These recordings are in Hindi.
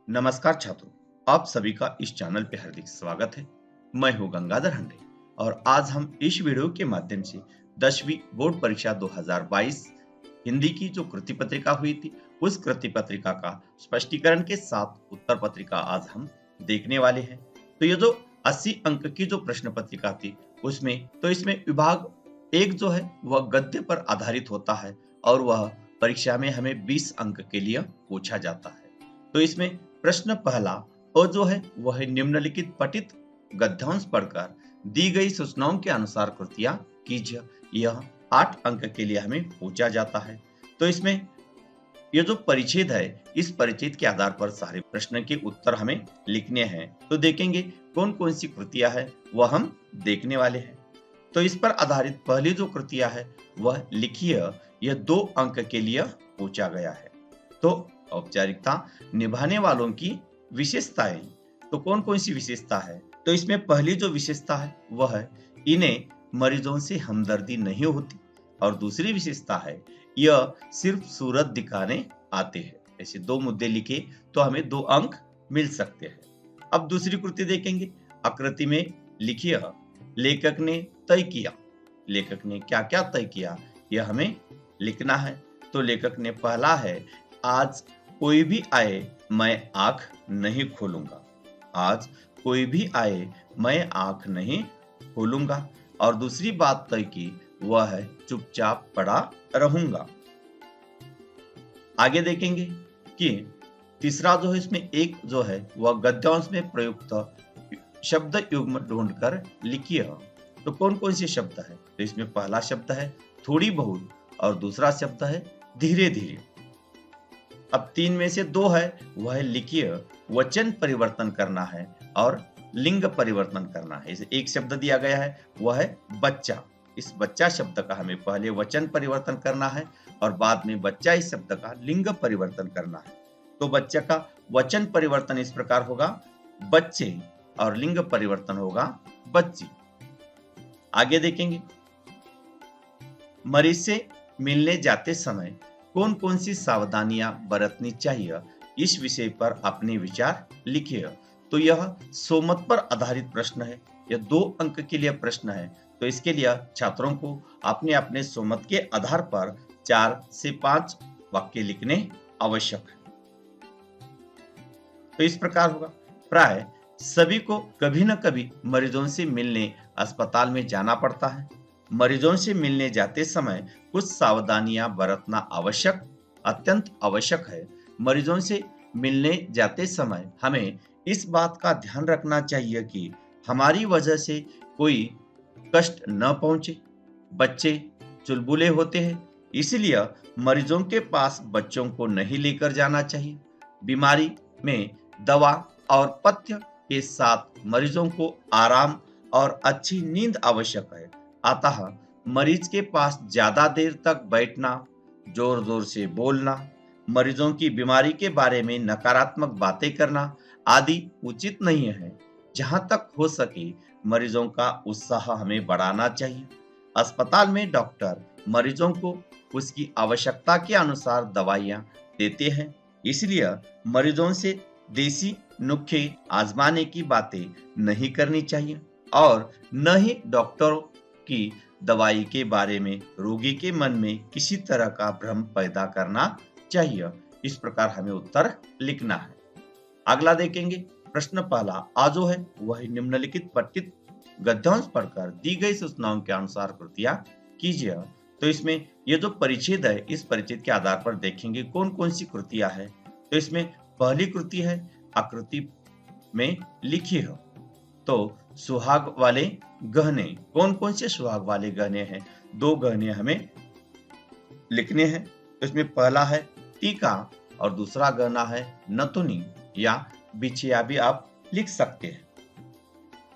नमस्कार छात्रों, आप सभी का इस चैनल पे हार्दिक स्वागत है। मैं हूं गंगाधर हंडे और आज हम इस वीडियो के माध्यम से 10वीं बोर्ड परीक्षा 2022 हिंदी की जो कृति पत्रिका हुई थी, उस कृति पत्रिका का स्पष्टीकरण के साथ उत्तर पत्रिका आज हम देखने वाले हैं। तो ये जो 80 अंक की जो प्रश्न पत्रिका थी, इसमें विभाग एक जो है वह गद्य पर आधारित होता है और वह परीक्षा में हमें 20 अंक के लिए पूछा जाता है। तो इसमें प्रश्न पहला और जो है वह है निम्नलिखित पठित गद्यांश पढ़कर दी गई सूचनाओं के अनुसार कृतियां कीजिए। यह 8 अंक के लिए हमें पूछा जाता है। तो इसमें ये जो परिच्छेद है, इस परिच्छेद के आधार पर सारे प्रश्न के उत्तर हमें लिखने हैं। तो देखेंगे कौन कौन सी कृतियां है वह हम देखने वाले हैं। तो इस पर आधारित पहली जो कृतियां है वह लिखिए, यह 2 अंक के लिए पूछा गया है। तो औपचारिकता निभाने वालों की विशेषताएं, तो कौन कौन सी विशेषता है? तो इसमें पहली जो विशेषता है वह है इन्हें मरीजों से हमदर्दी नहीं होती और दूसरी विशेषता है यह सिर्फ सूरत दिखाने आते हैं। ऐसे 2 मुद्दे लिखे तो हमें 2 अंक मिल सकते हैं। अब दूसरी कृति देखेंगे। आकृति में लिखिए लेखक ने तय किया। लेखक ने क्या क्या तय किया यह हमें लिखना है। तो लेखक ने पहला है आज कोई भी आए मैं आंख नहीं खोलूंगा। आज कोई भी आए मैं आंख नहीं खोलूंगा। और दूसरी बात तय की वह है चुपचाप पड़ा रहूंगा। आगे देखेंगे कि तीसरा जो है इसमें एक जो है वह गद्यांश में प्रयुक्त शब्द युग्म ढूंढकर लिखिए। तो कौन कौन से शब्द है? तो इसमें पहला शब्द है थोड़ी बहुत और दूसरा शब्द है धीरे धीरे। अब 3 में से 2 है वह लिखिए वचन परिवर्तन करना है और लिंग परिवर्तन करना है। इसे एक शब्द दिया गया है वह है बच्चा। इस बच्चा शब्द का हमें पहले वचन परिवर्तन करना है और बाद में बच्चा इस शब्द का लिंग परिवर्तन करना है। तो बच्चा का वचन परिवर्तन इस प्रकार होगा बच्चे और लिंग परिवर्तन होगा बच्ची। आगे देखेंगे मरीज से मिलने जाते समय कौन कौन सी सावधानियां बरतनी चाहिए, इस विषय पर अपने विचार लिखिए। तो यह सोमत पर आधारित प्रश्न है। यह 2 अंक के लिए प्रश्न है। तो इसके लिए छात्रों को अपने अपने सोमत के आधार पर 4 से 5 वाक्य लिखने आवश्यक है। तो इस प्रकार होगा प्राय सभी को कभी न कभी मरीजों से मिलने अस्पताल में जाना पड़ता है। मरीजों से मिलने जाते समय कुछ सावधानियां बरतना आवश्यक, अत्यंत आवश्यक है। मरीजों से मिलने जाते समय हमें इस बात का ध्यान रखना चाहिए कि हमारी वजह से कोई कष्ट न पहुंचे। बच्चे चुलबुले होते हैं, इसलिए मरीजों के पास बच्चों को नहीं लेकर जाना चाहिए। बीमारी में दवा और पथ्य के साथ मरीजों को आराम और अच्छी नींद आवश्यक है। अतः मरीज के पास ज्यादा देर तक बैठना, जोर जोर से बोलना, मरीजों की बीमारी के बारे में नकारात्मक बातें करना आदि उचित नहीं है। जहां तक हो सके मरीजों का उत्साह हमें बढ़ाना चाहिए। अस्पताल में डॉक्टर मरीजों को उसकी आवश्यकता के अनुसार दवाइयां देते हैं, इसलिए मरीजों से देसी नुस्खे आजमाने की बातें नहीं करनी चाहिए और न ही डॉक्टरों की दवाई के बारे में रोगी के मन में किसी तरह का भ्रम पैदा करना चाहिए। इस प्रकार हमें उत्तर लिखना है। अगला देखेंगे प्रश्न पहला आ जो है वह निम्नलिखित पठित गद्यांश पढ़कर दी गई सूचनाओं के अनुसार कृतियां कीजिए। तो इसमें ये जो परिच्छेद है, इस परिच्छेद के आधार पर देखेंगे कौन कौन सी कृतियां है। तो इसमें पहली कृति है आकृति में लिखी है। तो सुहाग वाले गहने, कौन कौन से सुहाग वाले गहने हैं? 2 गहने हमें लिखने हैं। तो इसमें पहला है टीका और दूसरा गहना है नथुनी या बिछिया भी आप लिख सकते हैं।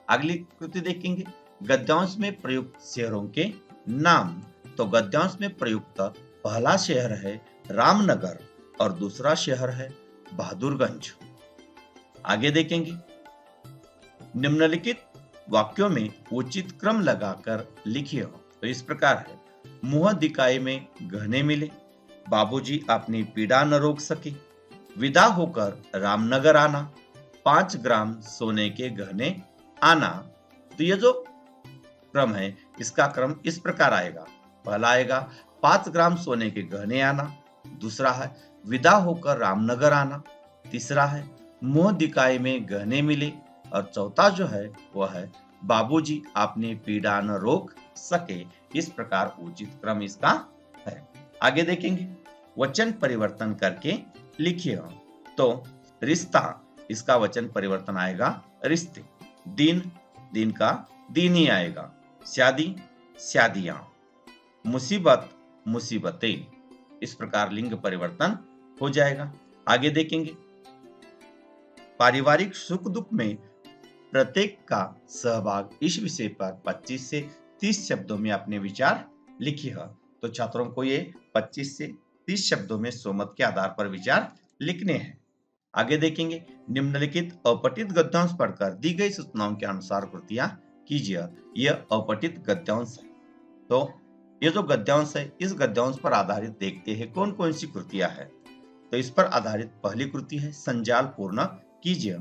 अगली कृति देखेंगे गद्यांश में प्रयुक्त शहरों के नाम। तो गद्यांश में प्रयुक्त पहला शहर है रामनगर और दूसरा शहर है बहादुरगंज। आगे देखेंगे निम्नलिखित वाक्यों में उचित क्रम लगाकर लिखिए। तो इस प्रकार है मुंह दिखाए में गहने मिले, बाबूजी अपनी पीड़ा न रोक सके, विदा होकर रामनगर आना, 5 ग्राम सोने के गहने आना। तो ये जो क्रम है, इसका क्रम इस प्रकार आएगा। पहला आएगा 5 ग्राम सोने के गहने आना, दूसरा है विदा होकर रामनगर आना, तीसरा है मुंह दिखाए में गहने मिले, और चौथा जो है वह है बाबूजी आपने पीड़ा न रोक सके। इस प्रकार उचित क्रम इसका है। आगे देखेंगे, वचन परिवर्तन करके लिखिए। तो रिश्ता, इसका वचन परिवर्तन आएगा रिश्ते। दिन, दिन का दिन ही आएगा। शादी, शादियां। मुसीबत, मुसीबतें। इस प्रकार लिंग परिवर्तन हो जाएगा। आगे देखेंगे, पारिवारिक सुख दुख में प्रत्येक का सहभाग, इस विषय पर 25 से 30 शब्दों में अपने विचार लिखिए। तो छात्रों को ये 25 से 30 शब्दों में स्वमत के आधार पर विचार लिखने हैं। आगे देखेंगे, निम्नलिखित अपठित गद्यांश पढ़कर दी गई सूचनाओं के अनुसार कृतियां कीजिए। यह अपठित गद्यांश है। तो ये जो गद्यांश है, इस गद्यांश पर आधारित देखते हैं कौन कौन सी कृतियां हैं। तो इस पर आधारित पहली कृति है संजाल पूर्ण कीजिए।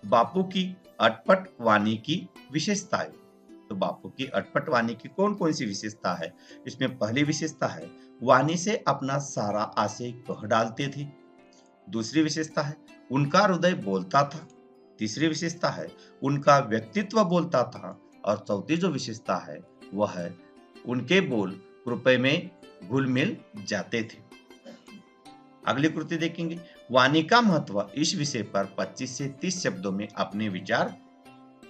बापू की अटपट वाणी की विशेषताएं। तो बापू की अटपट वाणी की कौन कौन सी विशेषता है। इसमें पहली विशेषता है वाणी से अपना सारा आशय कह डालते थे। दूसरी विशेषता है उनका हृदय बोलता था। तीसरी विशेषता है उनका व्यक्तित्व बोलता था। और चौथी जो विशेषता है वह है उनके बोल रुपए में घुल मिल जाते थे। अगली कृति देखेंगे, वाणी का महत्व, इस विषय पर 25 से 30 शब्दों में अपने विचार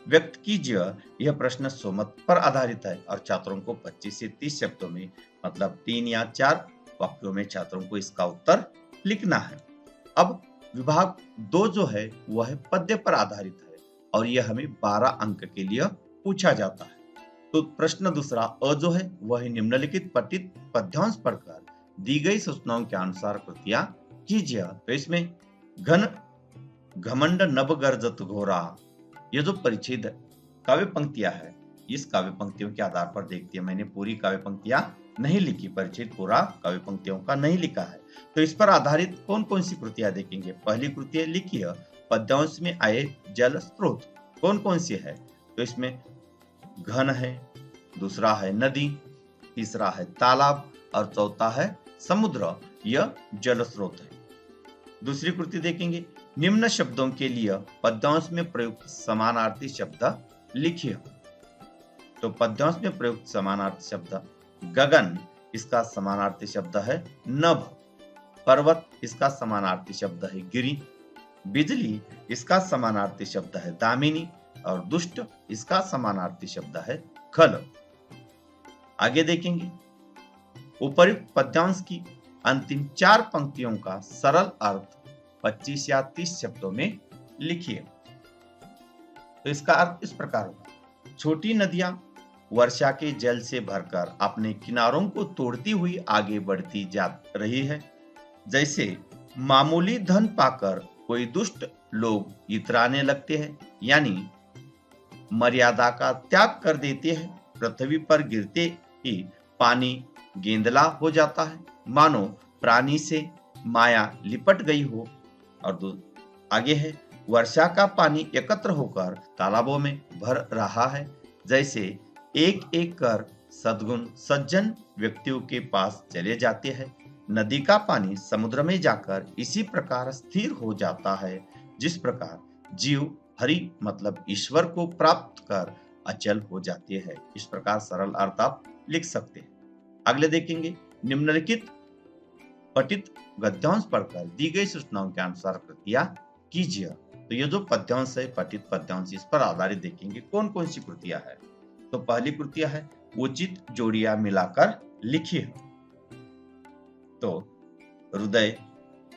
व्यक्त कीजिए। यह प्रश्न स्वमत पर आधारित है और छात्रों को 25 से 30 शब्दों में, मतलब 3 या 4 वाक्यों में छात्रों को इसका उत्तर लिखना है। अब विभाग 2 जो है वह है पद्य पर आधारित है और यह हमें 12 अंक के लिए पूछा जाता है। तो प्रश्न दूसरा अ जो है वह निम्नलिखित पठित पद्यांश पढ़कर दी गई सूचनाओं के अनुसार कृतियां कीजिए। तो इसमें घन घमंड नभ गर्जत घोरा, ये जो परिच्छेद काव्य पंक्तियां है, इस काव्य पंक्तियों के आधार पर देखते हैं। मैंने पूरी काव्य पंक्तियां नहीं लिखी, परिच्छेद पूरा काव्य पंक्तियों का नहीं लिखा है। तो इस पर आधारित कौन कौन सी कृतियां देखेंगे। पहली कृति लिखिए पद्यांश में आए जल स्रोत कौन कौन सी है। तो इसमें घन है, दूसरा है नदी, तीसरा है तालाब और चौथा है समुद्र। यह जल स्रोत है। दूसरी कृति देखेंगे, निम्न शब्दों के लिए पद्यांश में प्रयुक्त समानार्थी शब्द लिखिए। तो पद्यांश में प्रयुक्त समानार्थी शब्द गगन, इसका समानार्थी शब्द है नभ। पर्वत, इसका समानार्थी शब्द है गिरि। बिजली, इसका समानार्थी शब्द है दामिनी। और दुष्ट, इसका समानार्थी शब्द है खल। आगे देखेंगे, उपर्युक्त पद्यांश की अंतिम 4 पंक्तियों का सरल अर्थ 25 या 30 शब्दों में लिखिए। तो इसका अर्थ इस प्रकार होगा, छोटी नदियां वर्षा के जल से भरकर अपने किनारों को तोड़ती हुई आगे बढ़ती जा रही है। जैसे मामूली धन पाकर कोई दुष्ट लोग इतराने लगते हैं, यानी मर्यादा का त्याग कर देते हैं। पृथ्वी पर गिरते ही पानी गेंदला हो जाता है, मानो प्राणी से माया लिपट गई हो। और आगे है, वर्षा का पानी एकत्र होकर तालाबों में भर रहा है। जैसे एक एक कर सद्गुण सज्जन व्यक्तियों के पास चले जाते हैं, नदी का पानी समुद्र में जाकर इसी प्रकार स्थिर हो जाता है, जिस प्रकार जीव हरि मतलब ईश्वर को प्राप्त कर अचल हो जाते हैं। इस प्रकार सरल अर्थ आप लिख सकते हैं। अगले देखेंगे, निम्नलिखित पठित गद्यांश पढ़कर दी गई सूचनाओं के अनुसार कृतियां कीजिए। तो ये जो पद्यांश है, पठित पद्यांश, इस पर आधारित देखेंगे कौन कौन सी कृतियां है। तो पहली कृतियां है उचित जोड़ियां मिलाकर लिखिए। तो हृदय,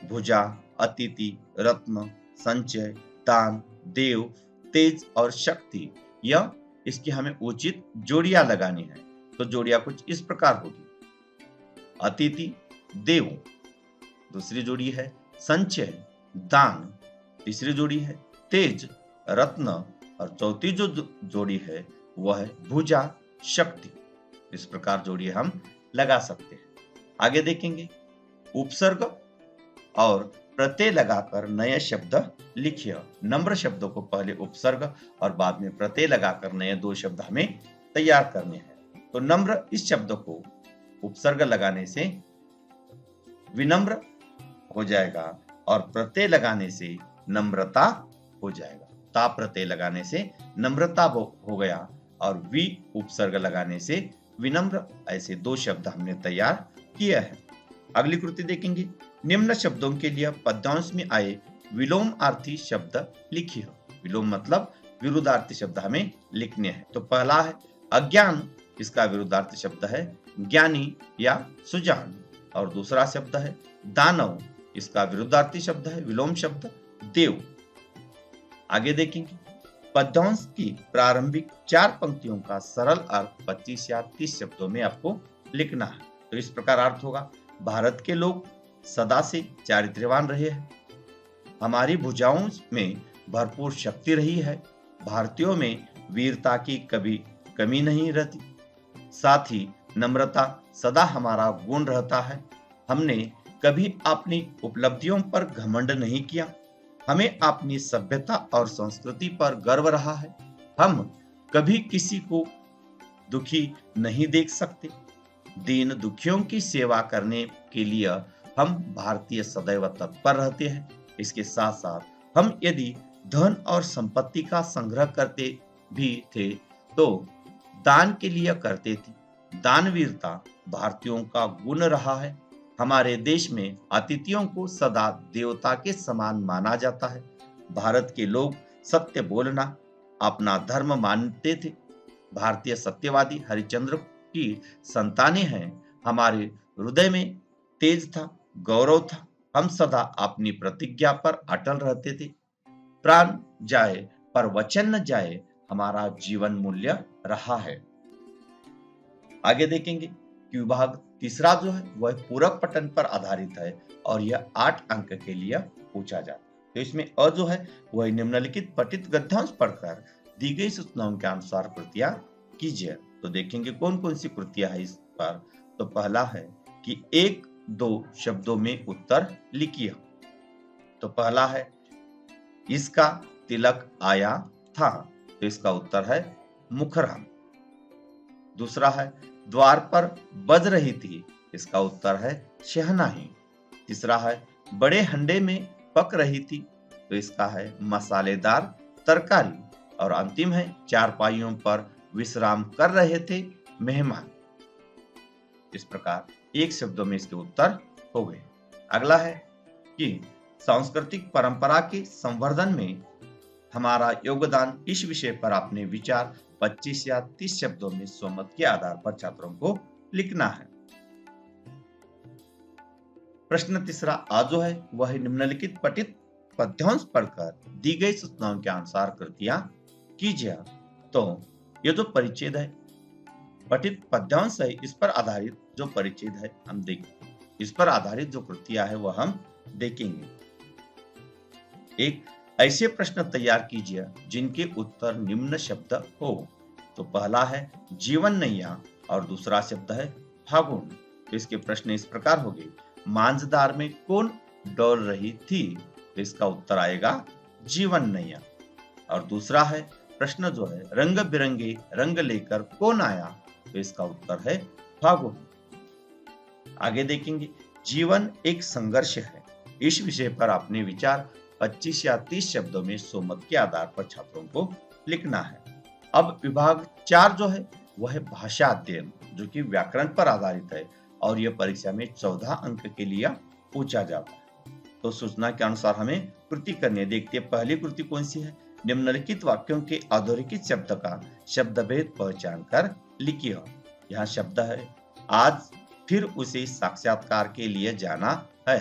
भुजा, अतिथि, रत्न, संचय, दान, देव, तेज और शक्ति, यह इसकी हमें उचित जोड़ियां लगानी है। तो जोड़ियां कुछ इस प्रकार होगी, अतिथि, देव, दूसरी जोड़ी है संचय, दान, तीसरी जोड़ी है तेज, रत्न और चौथी जो जोड़ी है वह है भुजा, शक्ति। इस प्रकार जोड़ी हम लगा सकते हैं। आगे देखेंगे, उपसर्ग और प्रत्यय लगाकर नए शब्द लिखिए। नम्र शब्दों को पहले उपसर्ग और बाद में प्रत्यय लगाकर नए दो शब्द हमें तैयार करने हैं। तो नम्र इस शब्द को उपसर्ग लगाने से विनम्र हो जाएगा और प्रत्यय लगाने से नम्रता हो जाएगा। ता प्रत्यय लगाने से नम्रता हो गया और वी उपसर्ग लगाने से विनम्र। ऐसे दो शब्द हमने तैयार किया है। अगली कृति देखेंगे। निम्न शब्दों के लिए पद्यांश में आए विलोमार्थी शब्द लिखिए। विलोम मतलब विरुद्धार्थी शब्द हमें लिखने हैं। तो पहला है अज्ञान, इसका विरुद्धार्थी शब्द है ज्ञानी या सुजान। और दूसरा शब्द है दानव, इसका विरुद्धार्थी शब्द है विलोम शब्द देव। आगे देखेंगे। पद्यांश की प्रारंभिक 4 पंक्तियों का सरल अर्थ 25 या 30 शब्दों में आपको लिखना है। तो इस प्रकार अर्थ होगा। भारत के लोग सदा से चारित्र्यवान रहे हैं। हमारी भुजाओं में भरपूर शक्ति रही है। भारतीयों में वीरता की कभी कमी नहीं रहती। साथ ही नम्रता सदा हमारा गुण रहता है। हमने कभी अपनी उपलब्धियों पर घमंड नहीं किया। हमें अपनी सभ्यता और संस्कृति पर गर्व रहा है। हम कभी किसी को दुखी नहीं देख सकते। दीन दुखियों की सेवा करने के लिए हम भारतीय सदैव तत्पर रहते हैं। इसके साथ साथ हम यदि धन और संपत्ति का संग्रह करते भी थे तो दान के लिए करते थे। दानवीरता भारतीयों का गुण रहा है। हमारे देश में अतिथियों को सदा देवता के समान माना जाता है। भारत के लोग सत्य बोलना अपना धर्म मानते थे। भारतीय सत्यवादी हरिश्चंद्र की संतानें हैं। हमारे हृदय में तेज था, गौरव था। हम सदा अपनी प्रतिज्ञा पर अटल रहते थे। प्राण जाए पर वचन न जाए, हमारा जीवन मूल्य रहा है। आगे देखेंगे कि विभाग तीसरा जो है वह पूरक पठन पर आधारित है और यह 8 अंक के लिए पूछा जाता है। तो इसमें अ जो है वह निम्नलिखित पठित गद्यांश पढ़कर दी गई सूचनाओं के अनुसार कृतियां कीजिए। तो देखेंगे कौन कौन सी कृतियां है इस पर। तो पहला है कि 1-2 शब्दों में उत्तर लिखिए। तो पहला है इसका तिलक आया था। तो इसका उत्तर है मुखराम। दूसरा है द्वार पर बज रही थी। इसका उत्तर है शहनाई। तीसरा है बड़े हंडे में पक रही थी। तो इसका है मसालेदार तरकारी। और अंतिम है चारपाइयों पर विश्राम कर रहे थे मेहमान। इस प्रकार एक शब्दों में इसके उत्तर हो गए। अगला है कि सांस्कृतिक परंपरा के संवर्धन में हमारा योगदान, इस विषय पर अपने विचार 25 या 30 शब्दों में स्वमत के आधार पर छात्रों को लिखना है। प्रश्न तीसरा आज जो है वह निम्नलिखित पठित पद्यांश पढ़कर दी गई सूचनाओं के अनुसार कृतियां कीजिए। तो ये जो परिच्छेद है पठित पद्यांश है, इस पर आधारित जो परिच्छेद है हम देखेंगे। इस पर आधारित जो कृतियां है वह हम देखेंगे। एक ऐसे प्रश्न तैयार कीजिए जिनके उत्तर निम्न शब्द हो। तो पहला है जीवन नैया और दूसरा शब्द है फागुन। तो इसके प्रश्न इस प्रकार हो गए। मांझदार में कौन डोल रही थी। तो इसका उत्तर आएगा जीवन नैया। और दूसरा है प्रश्न जो है रंग बिरंगे रंग लेकर कौन आया। तो इसका उत्तर है फागुन। आगे देखेंगे जीवन एक संघर्ष है। इस विषय पर अपने विचार 25 या 30 शब्दों में स्वमत के आधार पर छात्रों को लिखना है। अब विभाग 4 जो है वह है भाषा अध्ययन, जो कि व्याकरण पर आधारित है और यह परीक्षा में 14 अंक के लिए पूछा जाता है। तो सूचना के अनुसार हमें कृति करनी है। देखते हैं पहली कृति कौन सी है। निम्नलिखित वाक्यों के अधोरेखित शब्द का शब्द भेद पहचान कर लिखिए। यहाँ शब्द है आज फिर उसे साक्षात्कार के लिए जाना है।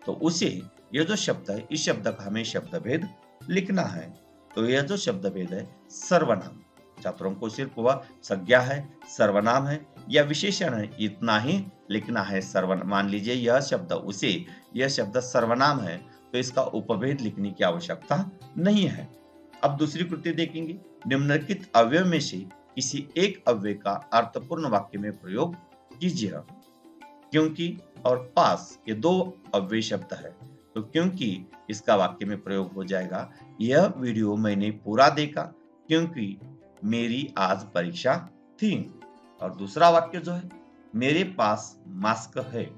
तो उसे यह जो शब्द है इस शब्द का हमें शब्द भेद लिखना है। तो यह जो शब्द भेद है सर्वनाम। छात्रों को सिर्फ वह संज्ञा है, सर्वनाम है या विशेषण है, इतना ही लिखना है। सर्वनाम मान लीजिए यह शब्द उसे, यह शब्द सर्वनाम है तो इसका उपभेद लिखने की आवश्यकता नहीं है। अब दूसरी कृति देखेंगे। निम्नलिखित अव्यय में से किसी एक अव्यय का अर्थपूर्ण वाक्य में प्रयोग कीजिए। क्योंकि और पास ये दो अव्यय शब्द है। तो क्योंकि इसका वाक्य में प्रयोग हो जाएगा, यह वीडियो मैंने पूरा देखा क्योंकि मेरी आज परीक्षा थी। और दूसरा वाक्य जो है, मेरे पास मास्क है।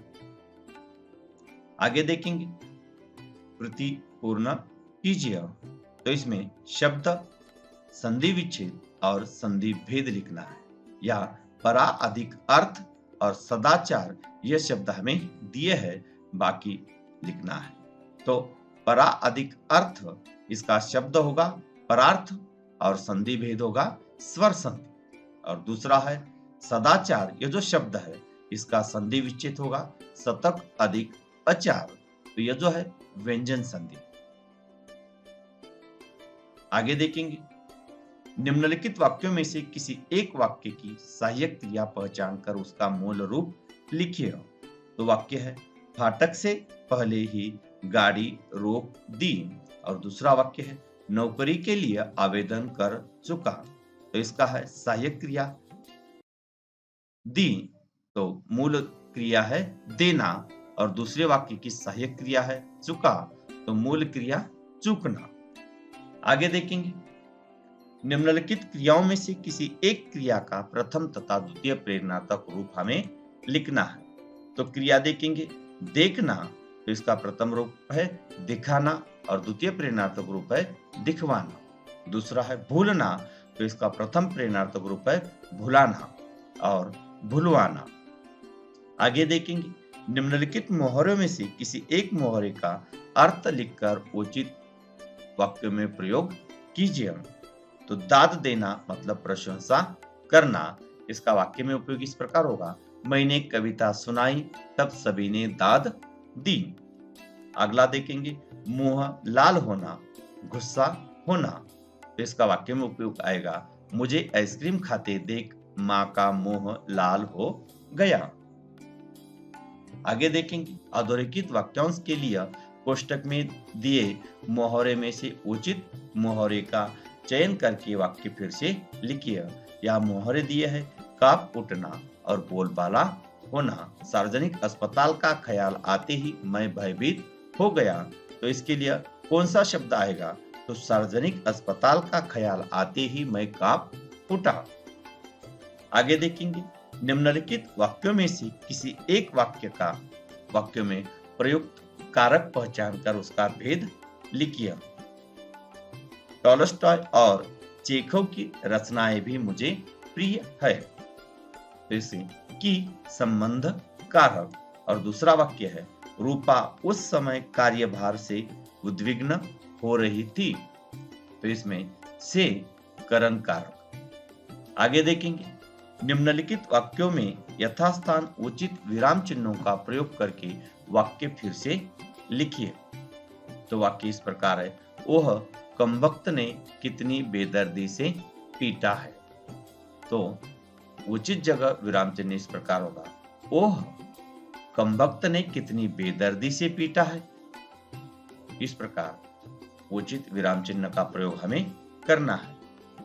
आगे देखेंगे, प्रति पूर्ण कीजिए। तो इसमें शब्द, संधि विच्छेद और संधि भेद लिखना है। या परा अधिक अर्थ और सदाचार यह शब्द हमें दिए हैं, बाकी लिखना है। तो परा अधिक अर्थ इसका शब्द होगा परार्थ और संधि भेद होगा स्वर संधि। और दूसरा है सदाचार, ये जो शब्द है इसका संधि विच्छेद होगा शतक अधिक अचार, तो यह जो है व्यंजन संधि। आगे देखेंगे, निम्नलिखित वाक्यों में से किसी एक वाक्य की सहायक क्रिया पहचान कर उसका मूल रूप लिखिए। तो वाक्य है, फाटक से पहले ही गाड़ी रोक दी। और दूसरा वाक्य है, नौकरी के लिए आवेदन कर चुका। तो इसका है सहायक क्रिया दी, तो मूल क्रिया है देना। और दूसरे वाक्य की सहायक क्रिया है चुका, तो मूल क्रिया चूकना। आगे देखेंगे, निम्नलिखित क्रियाओं में से किसी एक क्रिया का प्रथम तथा द्वितीय प्रेरणात्मक रूप हमें लिखना है। तो क्रिया देखेंगे, देखना, तो इसका प्रथम रूप है दिखाना और द्वितीय प्रेरणात्मक रूप है दिखवाना। दूसरा है भूलना, तो इसका प्रथम प्रेरणात्मक रूप है भुलाना और भुलवाना। आगे देखेंगे, निम्नलिखित मोहरों में से किसी एक मोहरे का अर्थ लिखकर उचित वाक्य में प्रयोग कीजिए। तो दाद देना मतलब प्रशंसा करना, इसका वाक्य में उपयोग इस प्रकार होगा, मैंने कविता सुनाई तब सभी ने दाद दी। अगला देखेंगे, मुंह लाल होना, गुस्सा होना, तो इसका वाक्य में उपयोग आएगा, मुझे आइसक्रीम खाते देख माँ का मुंह लाल हो गया। आगे देखेंगे, अधोरेखित वाक्यांश के लिए कोष्टक में दिए मोहरे में से उचित मोहरे का चयन करके वाक्य फिर से लिखिए। यह मोहरे दिए है, कांप उठना और बोलबाला होना। सार्वजनिक अस्पताल का ख्याल आते ही मैं भयभीत हो गया। तो इसके लिए कौन सा शब्द आएगा? तो सार्वजनिक अस्पताल का ख्याल आते ही मैं कांप उठा। आगे देखेंगे, निम्नलिखित वाक्यों में से किसी एक वाक्य में प्रयुक्त कारक पहचान कर उसका भेद लिखिए। टॉलस्टॉय और चेखव की रचनाएं भी मुझे प्रिय है। जैसे कि संबंध कारक। और दूसरा वाक्य है, रूपा उस समय कार्यभार से उद्विग्न हो रही थी। तो इसमें से करण कारक। आगे देखेंगे, निम्नलिखित वाक्यों में यथास्थान उचित विराम चिन्हों का प्रयोग करके वाक्य फिर से लिखिए। तो वाक्य इस प्रकार है, ओह कमबख्त ने कितनी बेदर्दी से पीटा है। तो उचित जगह विराम चिन्ह इस प्रकार होगा, ओह कमबख्त ने कितनी बेदर्दी से पीटा है। इस प्रकार उचित विराम चिन्ह का प्रयोग हमें करना है।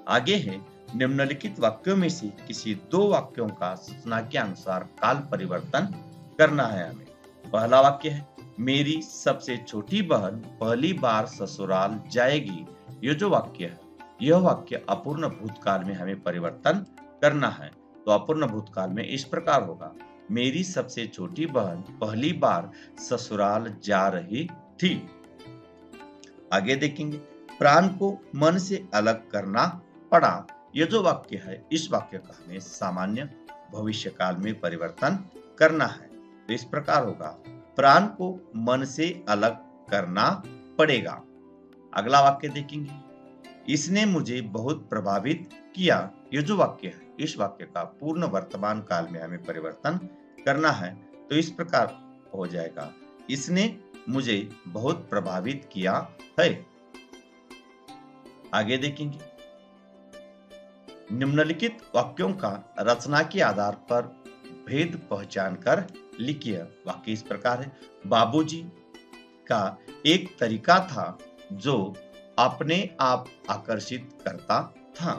आगे है, निम्नलिखित वाक्यों में से किसी दो वाक्यों का सूचना के अनुसार काल परिवर्तन करना है हमें। पहला वाक्य है, मेरी सबसे छोटी बहन पहली बार ससुराल जाएगी। यह जो वाक्य है, यह वाक्य अपूर्ण भूतकाल में हमें परिवर्तन करना है। तो अपूर्ण भूतकाल में इस प्रकार होगा, मेरी सबसे छोटी बहन पहली बार ससुराल जा रही थी। आगे देखेंगे, प्राण को मन से अलग करना पड़ा। यह जो वाक्य है, इस वाक्य का हमें सामान्य भविष्य काल में परिवर्तन करना है। तो इस प्रकार होगा, प्राण को मन से अलग करना पड़ेगा। अगला वाक्य देखेंगे, इसने मुझे बहुत प्रभावित किया। यह जो वाक्य है, इस वाक्य का पूर्ण वर्तमान काल में हमें परिवर्तन करना है। तो इस प्रकार हो जाएगा, इसने मुझे बहुत प्रभावित किया है। आगे देखेंगे, निम्नलिखित वाक्यों का रचना के आधार पर भेद पहचान कर लिखिए। वाक्य इस प्रकार है, बाबूजी का एक तरीका था जो अपने आप आकर्षित करता था।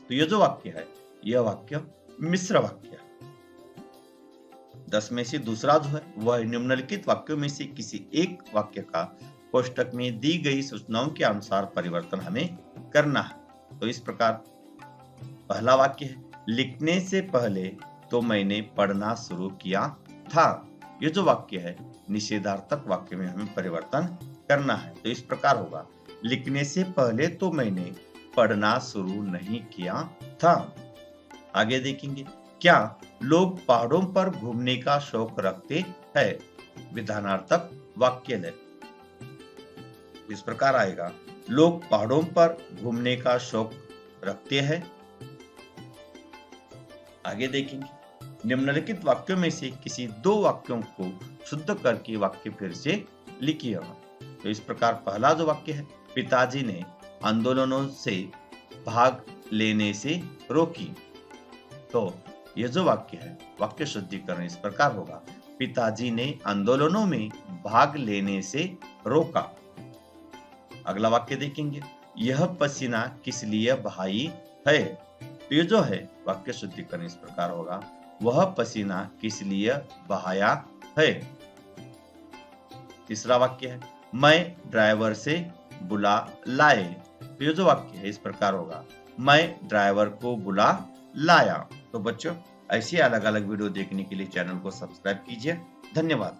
तो यह जो वाक्य है, यह वाक्य मिश्र वाक्य है। 10 में से दूसरा जो है वह निम्नलिखित वाक्यों में से किसी एक वाक्य का कोष्टक में दी गई सूचनाओं के अनुसार परिवर्तन हमें करना है। तो इस प्रकार पहला वाक्य है, लिखने से पहले तो मैंने पढ़ना शुरू किया था। ये जो वाक्य है निषेधार्थक वाक्य में हमें परिवर्तन करना है। तो इस प्रकार होगा, लिखने से पहले तो मैंने पढ़ना शुरू नहीं किया था। आगे देखेंगे, क्या लोग पहाड़ों पर घूमने का शौक रखते हैं? विधानार्थक वाक्य है। इस प्रकार आएगा, लोग पहाड़ों पर घूमने का शौक रखते हैं। आगे देखेंगे, निम्नलिखित वाक्यों में से किसी दो वाक्यों को शुद्ध करके वाक्य फिर से लिखिए। तो इस प्रकार पहला जो वाक्य है, पिताजी ने आंदोलनों से भाग लेने से रोकी। तो यह जो वाक्य है वाक्य शुद्धिकरण इस प्रकार होगा, पिताजी ने आंदोलनों में भाग लेने से रोका। अगला वाक्य देखेंगे, यह पसीना किस लिए बहाई है? तो ये जो है वाक्य शुद्धिकरण इस प्रकार होगा, वह पसीना किस लिए बहाया है। तीसरा वाक्य है, मैं ड्राइवर से बुला लाए। तो ये जो वाक्य है इस प्रकार होगा, मैं ड्राइवर को बुला लाया। तो बच्चों, ऐसी अलग अलग वीडियो देखने के लिए चैनल को सब्सक्राइब कीजिए। धन्यवाद।